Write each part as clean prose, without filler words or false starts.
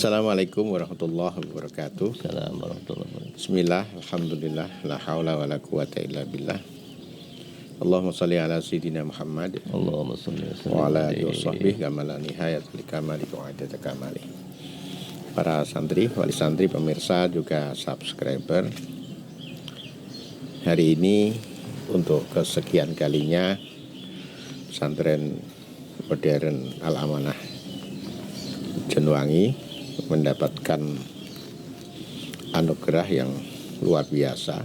Assalamualaikum warahmatullahi wabarakatuh. Assalamualaikum warahmatullahi wabarakatuh. Bismillah, alhamdulillah, la haula wa la quwata illa billah. Allahumma salli ala sayyidina Muhammad Allahumma salli wa ala alihi wa sahbihi kama la nihayat li kamali wa adada kamali. Para santri, wali santri, pemirsa, juga subscriber, hari ini untuk kesekian kalinya pesantren modern Al-Amanah Jenuwangi mendapatkan anugerah yang luar biasa,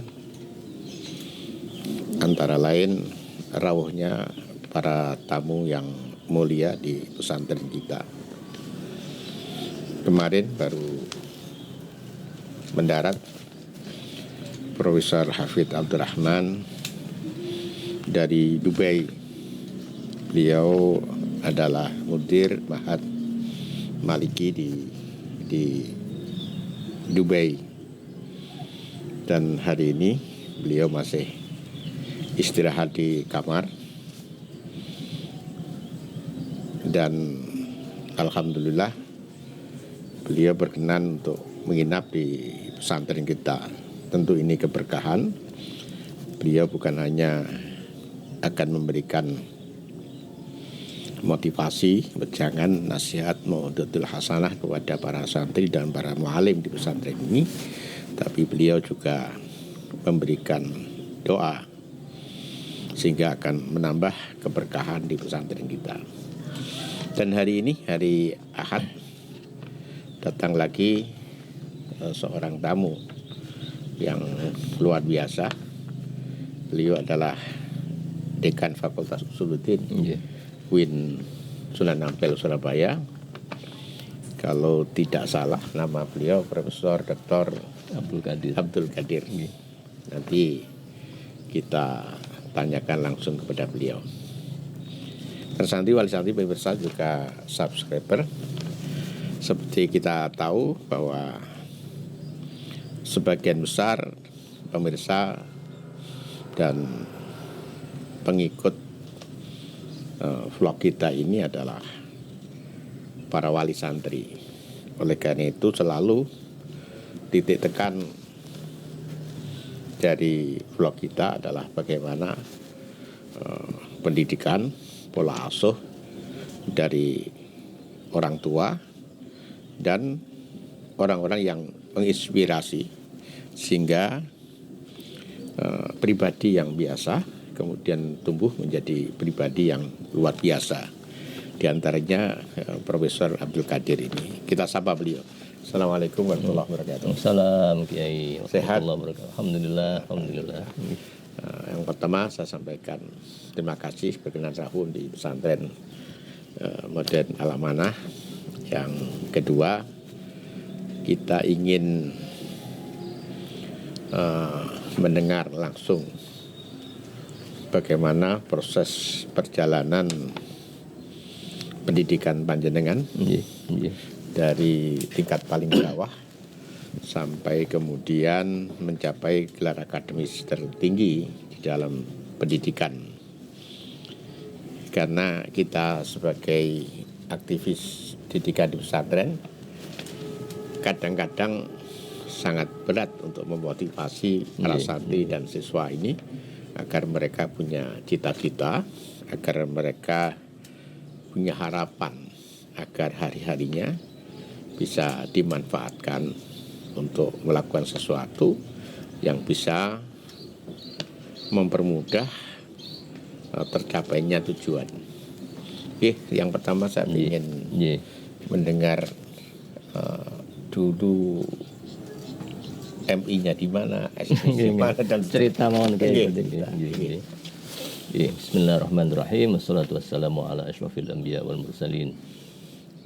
antara lain rawuhnya para tamu yang mulia di pesantren kita. Kemarin baru mendarat Profesor Hafidz Abdurrahman dari Dubai. Beliau adalah mudir Ma'had Maliki di Dubai, dan hari ini beliau masih istirahat di kamar, dan alhamdulillah beliau berkenan untuk menginap di pesantren kita. Tentu ini keberkahan. Beliau bukan hanya akan memberikan motivasi, wejangan, nasihat, mau'izatul hasanah kepada para santri dan para mu'alim di pesantren ini, tapi beliau juga memberikan doa sehingga akan menambah keberkahan di pesantren kita. Dan hari ini, hari Ahad, datang lagi seorang tamu yang luar biasa. Beliau adalah Dekan Fakultas Usuluddin, UIN Sunan Ampel, Surabaya. Kalau tidak salah nama beliau Profesor Dr. Abdul Qadir. Nanti kita tanyakan langsung kepada beliau. Santri, wali santri, pemirsa, juga subscriber, seperti kita tahu bahwa sebagian besar pemirsa dan pengikut vlog kita ini adalah para wali santri. Oleh karena itu selalu titik tekan dari vlog kita adalah bagaimana pendidikan, pola asuh dari orang tua dan orang-orang yang menginspirasi, sehingga pribadi yang biasa kemudian tumbuh menjadi pribadi yang luar biasa. Di antaranya Profesor Abdul Qadir ini. Kita sapa beliau. Assalamualaikum warahmatullahi wabarakatuh. Salam Kiai. Sehat? Alhamdulillah. Yang pertama saya sampaikan terima kasih berkenan sahun di pesantren modern Al-Amanah. Yang kedua, kita ingin mendengar langsung bagaimana proses perjalanan pendidikan panjenengan dari tingkat paling bawah sampai kemudian mencapai gelar akademis tertinggi di dalam pendidikan. Karena kita sebagai aktivis pendidikan di pesantren kadang-kadang sangat berat untuk memotivasi para santri dan siswa ini agar mereka punya cita-cita, agar mereka punya harapan, agar hari-harinya bisa dimanfaatkan untuk melakukan sesuatu yang bisa mempermudah tercapainya tujuan. Yang pertama saya ingin mendengar dulu MI-nya di mana, SD di mana, dan cerita mohon kayak gitu. Bismillahirrahmanirrahim. Wassalatu wassalamu ala asyrofil anbiya wal mursalin.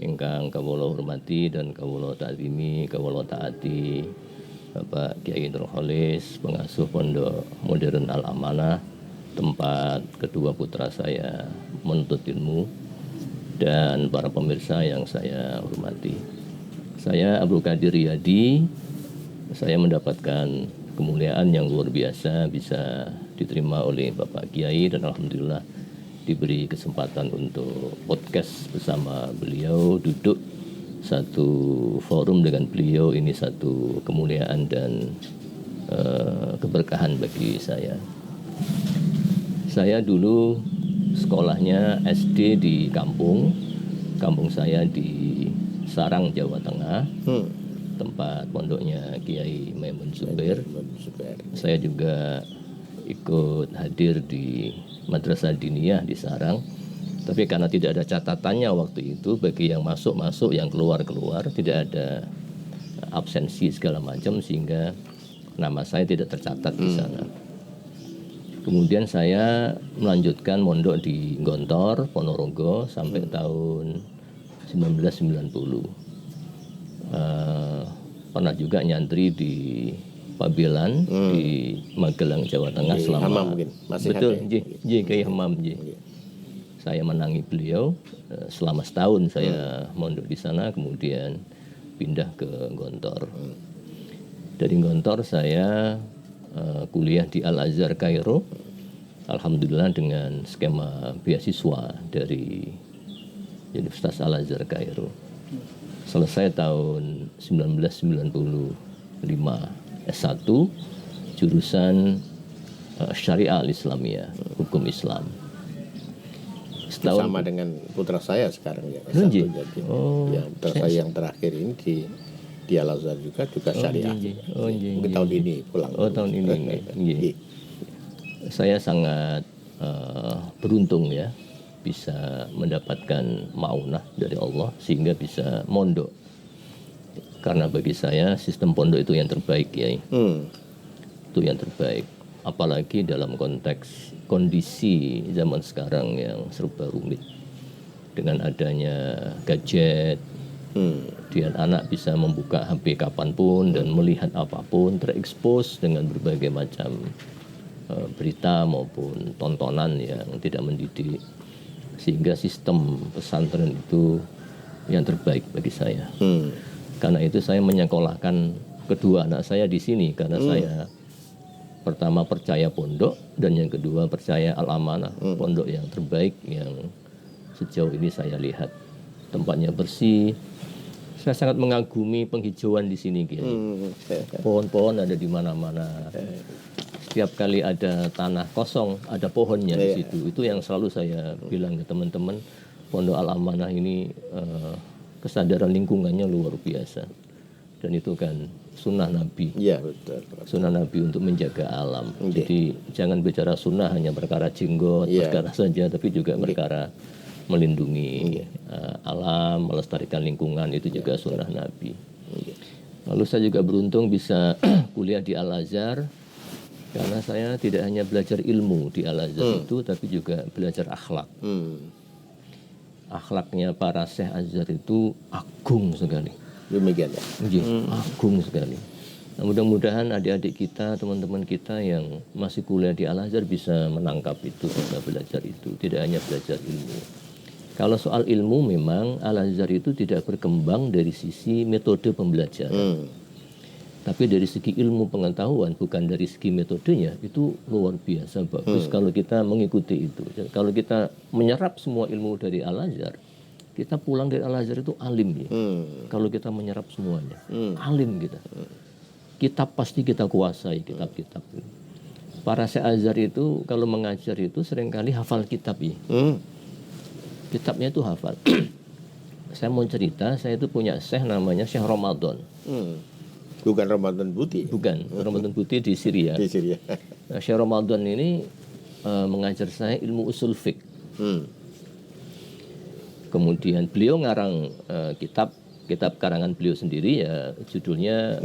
Ingkang kawula hormati dan kawula ta'zimi, kawula taati Bapak Kiai Nurholis, pengasuh Pondok Modern Al-Amanah, tempat kedua putra saya menuntut ilmu, dan para pemirsa yang saya hormati. Saya Abdul Qadir Riyadi. Saya mendapatkan kemuliaan yang luar biasa bisa diterima oleh Bapak Kiai, dan alhamdulillah diberi kesempatan untuk podcast bersama beliau, duduk satu forum dengan beliau ini satu kemuliaan dan keberkahan bagi saya. Saya dulu sekolahnya SD di kampung saya di Sarang, Jawa Tengah, tempat pondoknya Kiai Maimun Zubair. Saya juga ikut hadir di Madrasah Diniyah di Sarang, tapi karena tidak ada catatannya waktu itu, bagi yang masuk, yang keluar, tidak ada absensi segala macam, sehingga nama saya tidak tercatat di sana. Kemudian saya melanjutkan mondok di Gontor, Ponorogo sampai tahun 1990. Pernah juga nyantri di Pabelan di Magelang, Jawa Tengah selama Hamam mungkin masih betul, Kiai ada. Hamam. Saya menangi beliau selama setahun saya mondok di sana, kemudian pindah ke Gontor. Dari Gontor saya kuliah di Al-Azhar Kairo, alhamdulillah dengan skema beasiswa dari Universitas Al-Azhar Kairo. Selesai tahun 1995 S1 jurusan Syariah Al-Islamiyah, hukum Islam. Sama dengan putra saya sekarang ya, S1 jadi. Ya, putra saya yang terakhir ini di Al-Azhar juga syariah. Mungkin tahun ini pulang. Tahun ini. Saya sangat beruntung ya bisa mendapatkan maunah dari Allah sehingga bisa mondok. Karena bagi saya sistem pondok itu yang terbaik ya. Itu yang terbaik. Apalagi dalam konteks kondisi zaman sekarang yang serba rumit. Dengan adanya gadget, kemudian anak bisa membuka HP kapanpun dan melihat apapun, terekspos dengan berbagai macam berita maupun tontonan yang tidak mendidik, sehingga sistem pesantren itu yang terbaik bagi saya. Karena itu saya menyekolahkan kedua anak saya di sini karena saya pertama percaya pondok dan yang kedua percaya al-amanah, pondok yang terbaik yang sejauh ini saya lihat. Tempatnya bersih. Saya sangat mengagumi penghijauan di sini, pohon-pohon ada di mana-mana. Setiap kali ada tanah kosong, ada pohonnya di situ. Itu yang selalu saya bilang ke teman-teman, Pondok Al-Amanah ini kesadaran lingkungannya luar biasa. Dan itu kan sunnah Nabi. Iya, betul. Sunnah Nabi untuk menjaga alam. Jadi jangan bicara sunnah hanya perkara jenggot, perkara saja, tapi juga perkara melindungi alam, melestarikan lingkungan, itu juga sunnah Nabi. Lalu saya juga beruntung bisa kuliah di Al-Azhar, karena saya tidak hanya belajar ilmu di Al-Azhar itu, tapi juga belajar akhlak. Akhlaknya para Syekh Azhar itu agung sekali. Demikian ya? Agung sekali. Nah, mudah-mudahan adik-adik kita, teman-teman kita yang masih kuliah di Al-Azhar bisa menangkap itu, bisa belajar itu. Tidak hanya belajar ilmu. Kalau soal ilmu memang Al-Azhar itu tidak berkembang dari sisi metode pembelajaran. Tapi dari segi ilmu pengetahuan, bukan dari segi metodenya, itu luar biasa bagus kalau kita mengikuti itu. Kalau kita menyerap semua ilmu dari Al-Azhar, kita pulang dari Al-Azhar itu alim ya. Kalau kita menyerap semuanya, alim kita. Kitab pasti kita kuasai, kitab-kitab. Para Syekh Azhar itu kalau mengajar itu seringkali hafal kitab ya. Kitabnya itu hafal. Saya mau cerita, saya itu punya Syekh namanya Syekh Ramadan. Bukan Ramadan Buti. Bukan, Ramadan Buti di Syria. Di Syria. Nah, Syekh Ramadan ini mengajar saya ilmu usul fiqh. Kemudian beliau ngarang kitab karangan beliau sendiri ya, judulnya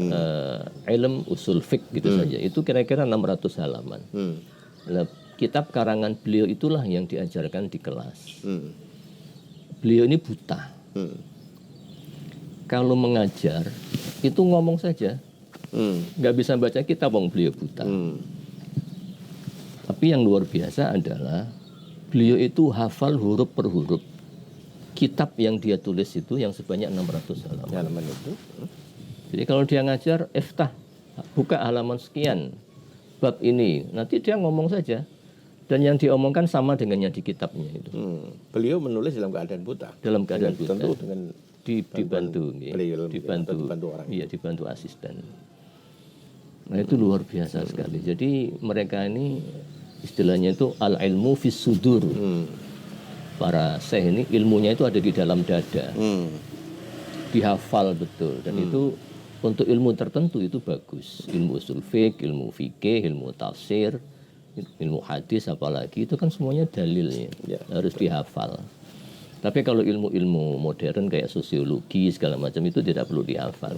Ilm Usul Fiqh gitu saja. Itu kira-kira 600 halaman. Nah, kitab karangan beliau itulah yang diajarkan di kelas. Beliau ini buta. Kalau mengajar itu ngomong saja, nggak bisa baca kitab, wong beliau buta. Tapi yang luar biasa adalah beliau itu hafal huruf per huruf kitab yang dia tulis itu yang sebanyak 600 halaman itu. Jadi kalau dia ngajar, iftah, buka halaman sekian, bab ini, nanti dia ngomong saja. Dan yang diomongkan sama dengan yang di kitabnya itu. Beliau menulis dalam keadaan buta. Dalam keadaan buta. Tentu dengan dibantu, nggih. beliau dibantu, atau dibantu orang. iya dibantu asisten. Nah itu luar biasa sekali. Jadi mereka ini istilahnya itu al ilmu fis sudur. Para syekh ini ilmunya itu ada di dalam dada, dihafal betul, dan itu untuk ilmu tertentu itu bagus. Ilmu usul fiqh, ilmu fikih, ilmu tafsir, ilmu hadis apalagi itu kan semuanya dalilnya Ya, harus dihafal. Tapi kalau ilmu-ilmu modern kayak sosiologi segala macam itu tidak perlu dihafal.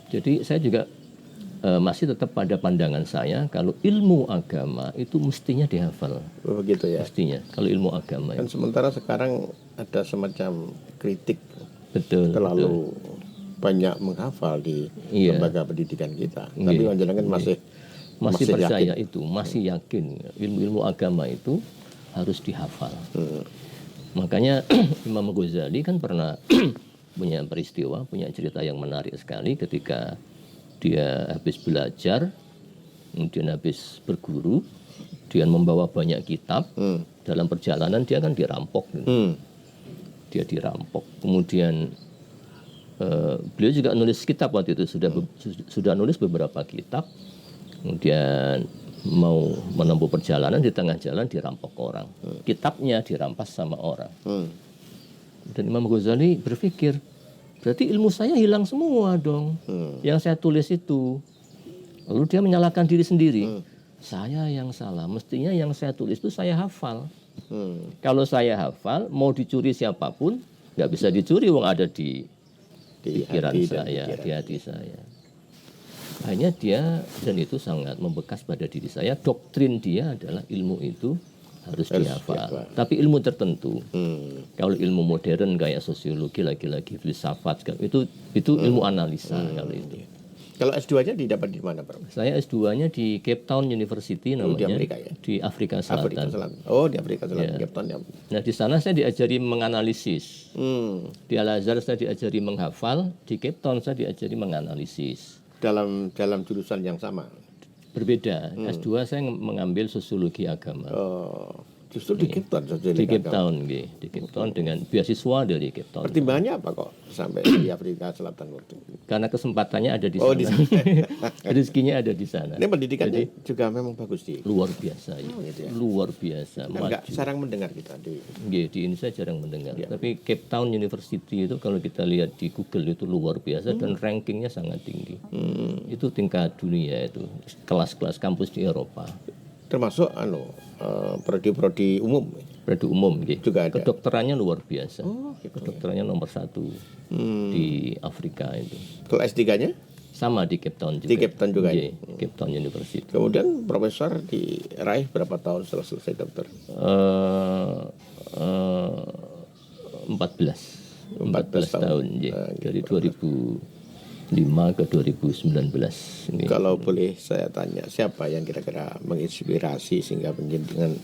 Jadi saya juga masih tetap pada pandangan saya kalau ilmu agama itu mestinya dihafal. Begitu ya. Mestinya kalau ilmu agama Kan sementara sekarang ada semacam kritik betul terlalu banyak menghafal di Iya. lembaga pendidikan kita. Tapi panjenengan masih percaya yakin. itu, masih yakin ilmu-ilmu agama itu harus dihafal. Makanya Imam Ghazali kan pernah punya peristiwa, punya cerita yang menarik sekali ketika dia habis belajar, kemudian habis berguru, dia membawa banyak kitab. Dalam perjalanan dia kan dirampok, dia dirampok. Kemudian beliau juga nulis kitab waktu itu, sudah nulis beberapa kitab. Kemudian mau menempuh perjalanan, di tengah jalan dirampok orang, kitabnya dirampas sama orang. Dan Imam Ghazali berpikir, berarti ilmu saya hilang semua dong, yang saya tulis itu. Lalu dia menyalahkan diri sendiri, saya yang salah, mestinya yang saya tulis itu saya hafal. Kalau saya hafal, mau dicuri siapapun nggak bisa dicuri, wong ada di pikiran saya, di hati saya. Akhirnya dia, dan itu sangat membekas pada diri saya, doktrin dia adalah ilmu itu harus dihafal. Tapi ilmu tertentu, kalau ilmu modern kayak sosiologi, lagi-lagi filsafat, itu ilmu analisa kalau itu. Kalau S2-nya didapat di mana, Bro? Saya S2-nya di Cape Town University namanya, di Amerika ya? di Afrika Selatan. Oh, di Afrika Selatan, Cape Town ya. Nah, di sana saya diajari menganalisis. Di Al-Azhar saya diajari menghafal, di Cape Town saya diajari menganalisis. Dalam jurusan yang sama. Berbeda. S2 saya mengambil sosiologi agama. Oh, justru di Cape Town. Di Cape Town, di Cape Town dengan beasiswa dari Cape Town. Pertimbangannya apa kok sampai di Afrika Selatan waktu itu? Karena kesempatannya ada di sana. Di sana. Rezekinya ada di sana. Ini pendidikannya juga memang bagus di. Luar biasa ya. Gitu ya. Luar biasa. Enggak jarang mendengar kita di. Di Indonesia jarang mendengar. Tapi Cape Town University itu kalau kita lihat di Google itu luar biasa dan rankingnya sangat tinggi. Itu tingkat dunia itu. Kelas-kelas kampus di Eropa. Termasuk prodi-prodi umum. Prodi umum gitu. Juga ada. Kedokterannya luar biasa. Gitu. Kedokterannya nomor 1 di Afrika itu. Kalau S3-nya? Sama di Cape Town juga. Di Cape Town juga. Cape Town University. Kemudian profesor diraih berapa tahun setelah selesai dokter? 14 tahun ya. Dari 2005 ke 2019. Ini. Kalau boleh saya tanya, siapa yang kira-kira menginspirasi sehingga dengan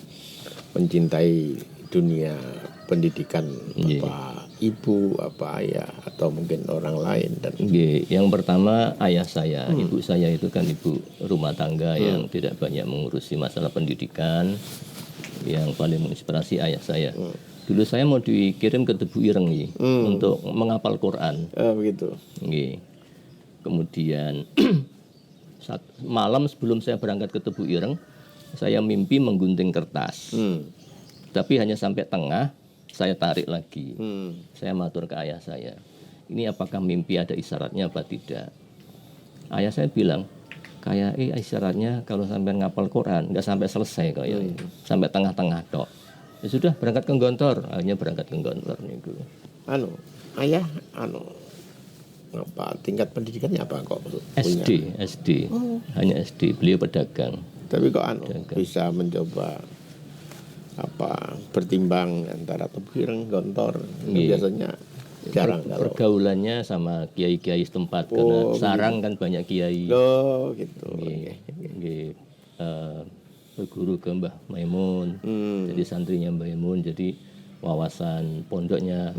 mencintai dunia pendidikan, Bapak, Ibu, apa ayah, atau mungkin orang lain? Dan yang pertama ayah saya, ibu saya itu kan ibu rumah tangga yang tidak banyak mengurusi masalah pendidikan. Yang paling menginspirasi ayah saya. Dulu saya mau dikirim ke Tebu Ireng untuk menghafal Quran. Begitu. Kemudian malam sebelum saya berangkat ke Tebu Ireng, saya mimpi menggunting kertas. Tapi hanya sampai tengah, saya tarik lagi. Saya matur ke ayah saya, ini apakah mimpi ada isyaratnya apa tidak? Ayah saya bilang, kayak isyaratnya kalau sampai ngapal Quran, nggak sampai selesai kayak sampai tengah-tengah tok. Ya sudah, berangkat ke Gontor. Akhirnya berangkat ke Gontor niku. Ayah apa tingkat pendidikannya apa kok? SD. Hanya SD. Beliau pedagang. Tapi kok bisa mencoba bertimbang antara Tebu Ireng, Gontor? Biasanya jarang. Pergaulannya sama kiai-kiai setempat karena sarang kan banyak kiai. Gitu. Berguru ke Mbah Maimun, jadi santrinya Mbah Maimun, jadi wawasan pondoknya.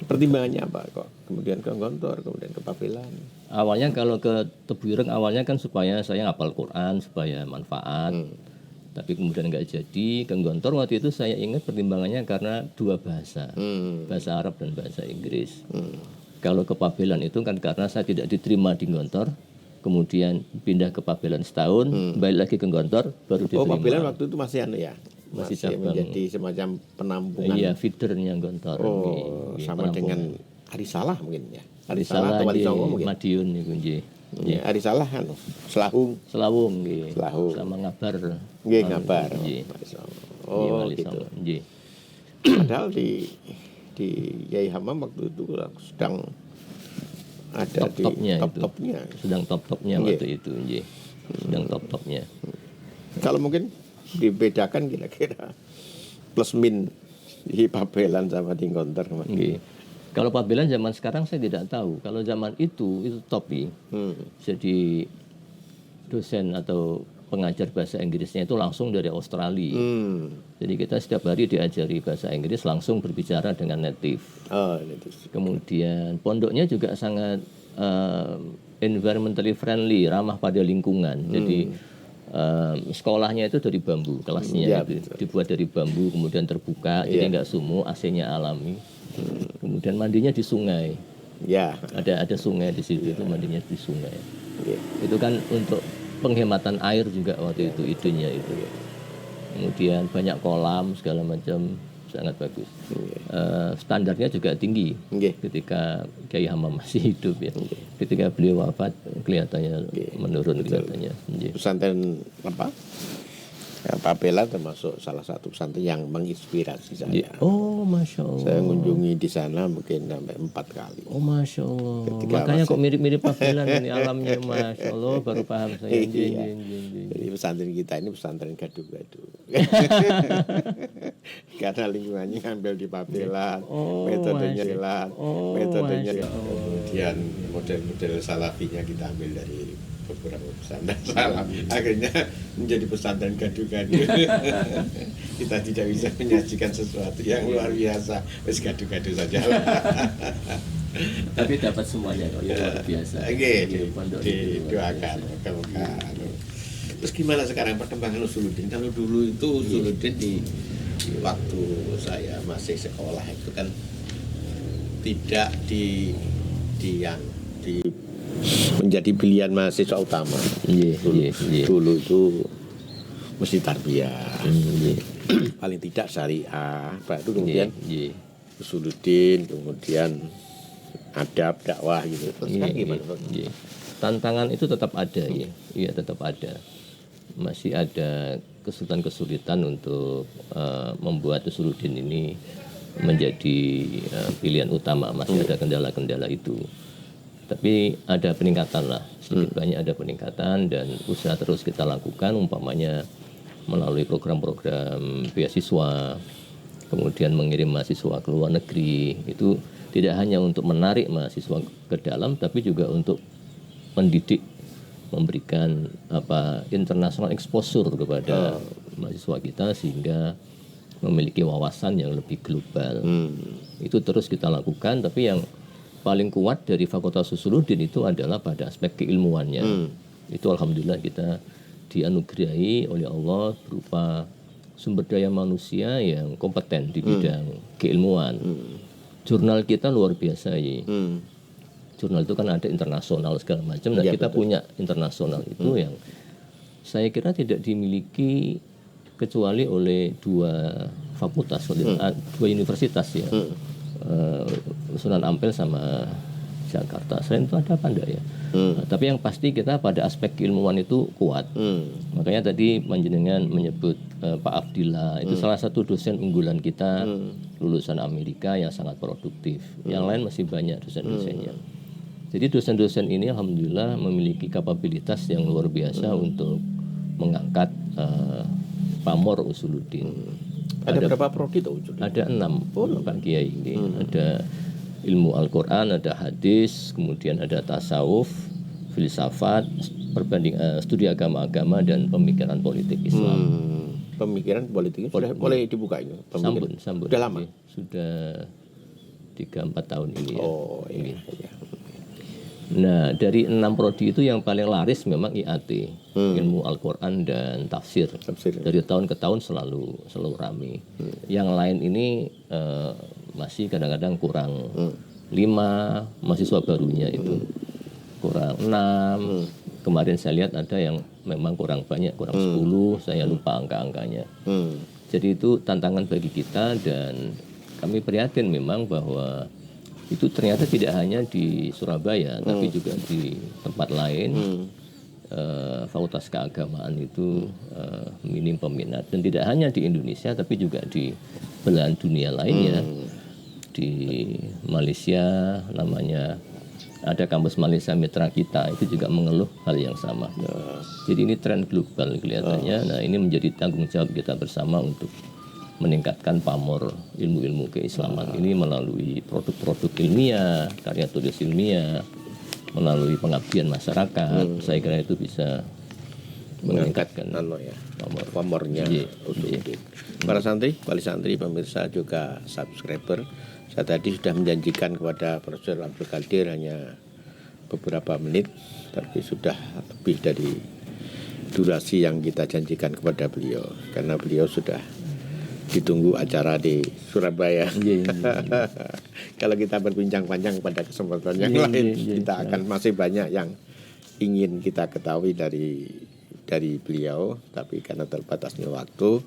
Pertimbangannya apa kok? Kemudian ke Gontor, kemudian ke Pabelan. Awalnya kalau ke Tebu Ireng awalnya kan supaya saya ngapal Quran, supaya manfaat. Tapi kemudian nggak jadi. Ke Gontor waktu itu saya ingat pertimbangannya karena dua bahasa, bahasa Arab dan bahasa Inggris. Kalau ke Pabelan itu kan karena saya tidak diterima di Gontor, kemudian pindah ke Pabelan setahun, balik lagi ke Gontor, baru diterima. Oh, Pabelan waktu itu masih ya? Masih cabang, menjadi semacam penampungan. Iya, feedernya Gontor. Oh, sama dengan Arisalah mungkin ya? Arisalah atau Wali Songo mungkin? Madiun niku nggih. Arisalah kan Selahung nggih. Sama Ngabar. Nggih, Ngabar. Oh, gitu. Nggih. Padahal di Yai Hamam waktu itu sedang ada top-topnya. Sedang top-topnya waktu itu, nggih. Sedang top-topnya. Kalau mungkin dibedakan kira-kira plus min di Pabelan sama di Gontor. Nggih. Kalau Pabelan zaman sekarang saya tidak tahu. Kalau zaman itu top ya. Jadi dosen atau pengajar bahasa Inggrisnya itu langsung dari Australia. Jadi kita setiap hari diajari bahasa Inggris langsung berbicara dengan native. Kemudian pondoknya juga sangat environmentally friendly, ramah pada lingkungan. Jadi sekolahnya itu dari bambu, kelasnya dibuat dari bambu, kemudian terbuka, jadi nggak sumuk, AC-nya alami. Kemudian mandinya di sungai. Ada sungai di situ, itu mandinya di sungai. Itu kan untuk penghematan air juga waktu itu idenya itu. Kemudian banyak kolam segala macam, sangat bagus. Standarnya juga tinggi ketika Kiai Hamam masih hidup ya. Ketika beliau wafat kelihatannya menurun kelihatannya. Pesantren apa? Pabelan termasuk salah satu pesantren yang menginspirasi saya. Oh, Masya Allah. Saya mengunjungi di sana mungkin sampai 4 kali. Oh, Masya Allah. Makanya kok mirip-mirip Pabelan ini alamnya, Masya Allah, baru paham saya. Jadi pesantren kita ini pesantren gaduh-gaduh. Karena lingkungannya ngambil di Pabelan, metodenya Pabelan, metodenya kemudian model-model salafinya kita ambil dari beberapa pesantren salaf, akhirnya menjadi pesantren gaduh-gaduh. Kita tidak bisa menyajikan sesuatu yang luar biasa, wes gaduh-gaduh saja. Tapi dapat semuanya kok, yang luar biasa. Didoakan. Terus gimana sekarang perkembangan Usuluddin? Kalau dulu itu Usuluddin di waktu saya masih sekolah itu kan tidak menjadi pilihan mahasiswa utama. Dulu itu mesti tarbiyah, paling tidak syariah, baru kemudian Usuluddin, kemudian adab, dakwah gitu. Terus sekarang gimana? Tantangan itu tetap ada ya, tetap ada. Masih ada kesulitan-kesulitan untuk membuat Usuluddin ini menjadi pilihan utama. Masih ada kendala-kendala itu. Tapi ada peningkatan lah, sedikit banyak ada peningkatan dan usaha terus kita lakukan, umpamanya melalui program-program beasiswa, kemudian mengirim mahasiswa ke luar negeri. Itu tidak hanya untuk menarik mahasiswa ke dalam, tapi juga untuk mendidik, memberikan international exposure kepada mahasiswa kita sehingga memiliki wawasan yang lebih global. Itu terus kita lakukan, tapi yang paling kuat dari Fakultas Usuluddin itu adalah pada aspek keilmuannya. Itu alhamdulillah kita dianugerahi oleh Allah berupa sumber daya manusia yang kompeten di bidang keilmuan. Jurnal kita luar biasa ya. Jurnal itu kan ada internasional segala macam. Nah, kita punya internasional itu yang saya kira tidak dimiliki kecuali oleh dua fakultas, dua universitas ya. Sunan Ampel sama Jakarta. Selain itu ada apa enggak ya? Nah, tapi yang pasti kita pada aspek keilmuan itu kuat. Makanya tadi panjenengan menyebut Pak Abdillah itu salah satu dosen unggulan kita, lulusan Amerika yang sangat produktif. Yang lain masih banyak dosen-dosennya. Jadi dosen-dosen ini alhamdulillah memiliki kapabilitas yang luar biasa untuk mengangkat pamor Usuluddin. Ada berapa prodi tuh? Ada 6 Pak Kiai ini. Ada ilmu Al-Quran, ada hadis, kemudian ada tasawuf, filsafat, studi agama-agama dan pemikiran politik Islam. Pemikiran politik sudah mulai dibuka ini. Sambun. Sudah lama. Sudah 3-4 tahun ini ya. Oh iya. Nah, dari 6 prodi itu yang paling laris memang IAT, ilmu Al-Quran dan tafsir. Dari tahun ke tahun selalu ramai. Yang lain ini masih kadang-kadang kurang 5 mahasiswa barunya itu. Kurang 6. Kemarin saya lihat ada yang memang kurang banyak, kurang 10, saya lupa angka-angkanya. Jadi itu tantangan bagi kita dan kami prihatin memang bahwa itu ternyata tidak hanya di Surabaya, tapi juga di tempat lain. Fakultas keagamaan itu minim peminat dan tidak hanya di Indonesia, tapi juga di belahan dunia lainnya. Di Malaysia namanya ada kampus Malaysia mitra kita itu juga mengeluh hal yang sama. Jadi ini tren global kelihatannya. Nah ini menjadi tanggung jawab kita bersama untuk meningkatkan pamor ilmu-ilmu keislaman ini melalui produk-produk ilmiah, karya tulis ilmiah, melalui pengabdian masyarakat. Saya kira itu bisa meningkatkan pamornya. Para santri, wali santri, pemirsa juga subscriber, saya tadi sudah menjanjikan kepada Profesor Abdul Qadir hanya beberapa menit, tapi sudah lebih dari durasi yang kita janjikan kepada beliau, karena beliau sudah ditunggu acara di Surabaya. Kalau kita berbincang panjang pada kesempatan yang lain, kita akan masih banyak yang ingin kita ketahui dari beliau, tapi karena terbatasnya waktu,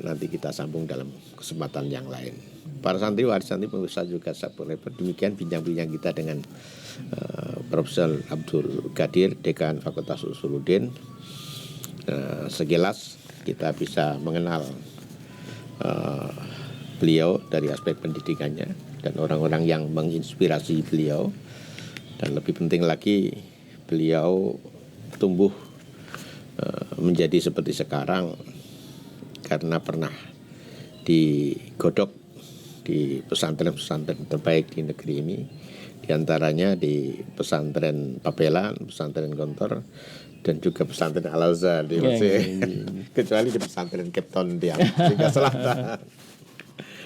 nanti kita sambung dalam kesempatan yang lain. Para santri, wali santri, pemirsa juga subscriber, demikian bincang-bincang kita dengan Profesor Abdul Qadir, Dekan Fakultas Usuluddin. Sekilas kita bisa mengenal beliau dari aspek pendidikannya dan orang-orang yang menginspirasi beliau, dan lebih penting lagi beliau tumbuh menjadi seperti sekarang karena pernah digodok di pesantren-pesantren terbaik di negeri ini, diantaranya di pesantren Pabelan, pesantren Gontor, dan juga pesantren Al-Azhar di Mesir, kecuali di pesantren Cape Town di Afrika Selatan.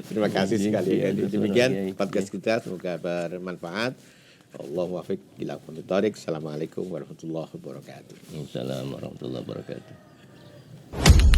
Terima kasih sekali. Demikian podcast kita, semoga bermanfaat. Allahu wafiq ila aqwamit thoriq. Assalamualaikum warahmatullahi wabarakatuh. Assalamualaikum warahmatullahi wabarakatuh.